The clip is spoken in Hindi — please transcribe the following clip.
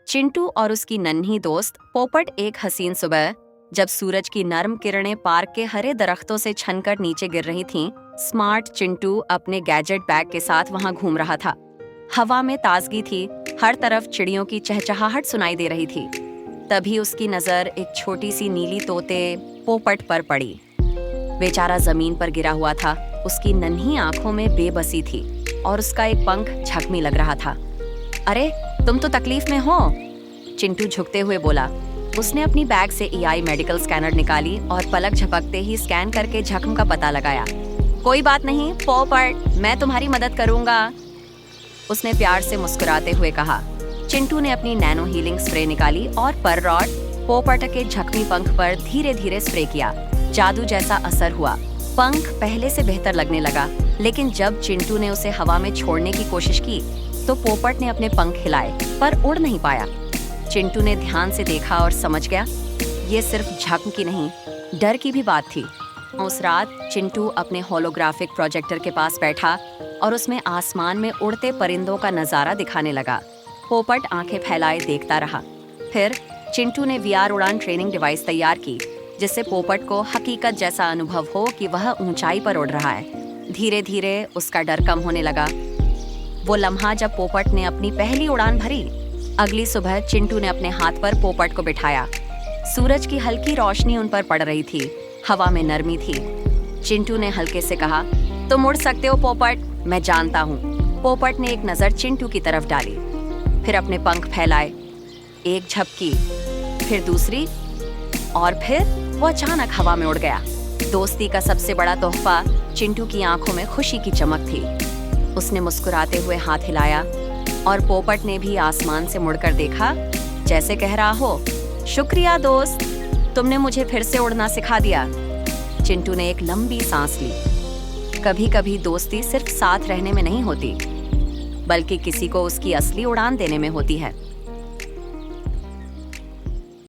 चिंटू और उसकी नन्ही दोस्त पोपट एक हसीन सुबह, जब सूरज की नर्म किरणें पार्क के हरे दरख्तों से छनकर नीचे गिर रही थीं, स्मार्ट चिंटू अपने गैजेट बैग के साथ वहां घूम रहा था। हवा में ताजगी थी, हर तरफ चिड़ियों की चहचहाहट सुनाई दे रही थी। तभी उसकी नजर एक छोटी सी नीली तोते पोपट पर पड़ी। बेचारा जमीन पर गिरा हुआ था, उसकी नन्ही आंखों में बेबसी थी और उसका एक पंख जख्मी लग रहा था। अरे, तुम तो तकलीफ में हो, चिंटू झुकते हुए बोला। उसने अपनी बैग से EI मेडिकल स्कैनर निकाली और पलक झपकते ही स्कैन करके जख्म का पता लगाया। कोई बात नहीं पोपट, मैं तुम्हारी मदद करूंगा, उसने प्यार से मुस्कुराते हुए कहा। चिंटू ने अपनी नैनो हीलिंग स्प्रे निकाली और पर रॉड पोपट के जख्मी पंख पर धीरे धीरे स्प्रे किया। जादू जैसा असर हुआ। पंख पहले से बेहतर लगने लगा, लेकिन जब चिंटू ने उसे हवा में छोड़ने की कोशिश की तो पोपट ने अपने पंख हिलाए पर उड़ नहीं पाया। चिंटू ने ध्यान से देखा और समझ गया, ये सिर्फ जख्म की नहीं, डर की भी बात थी। उस रात चिंटू अपने होलोग्राफिक प्रोजेक्टर के पास बैठा और उसमें आसमान में उड़ते परिंदों का नजारा दिखाने लगा। पोपट आंखें फैलाए देखता रहा। फिर चिंटू ने VR उड़ान ट्रेनिंग डिवाइस तैयार की, जिससे पोपट को हकीकत जैसा अनुभव हो कि वह ऊंचाई पर उड़ रहा है। धीरे धीरे उसका डर कम होने लगा। वो लम्हा जब पोपट ने अपनी पहली उड़ान भरी। अगली सुबह चिंटू ने अपने हाथ पर पोपट को बिठाया। सूरज की हल्की रोशनी उन पर पड़ रही थी, हवा में नरमी थी। चिंटू ने हल्के से कहा, तुम उड़ सकते हो पोपट, मैं जानता हूँ। पोपट ने एक नजर चिंटू की तरफ डाली, फिर अपने पंख फैलाए। एक झपकी, फिर दूसरी, और फिर वो अचानक हवा में उड़ गया। दोस्ती का सबसे बड़ा तोहफा चिंटू की आंखों में खुशी की चमक थी। उसने मुस्कुराते हुए हाथ हिलाया और पोपट ने भी आसमान से मुड़कर देखा, जैसे कह रहा हो, शुक्रिया दोस्त, तुमने मुझे फिर से उड़ना सिखा दिया। चिंटू ने एक लंबी सांस ली। कभी कभी दोस्ती सिर्फ साथ रहने में नहीं होती, बल्कि किसी को उसकी असली उड़ान देने में होती है।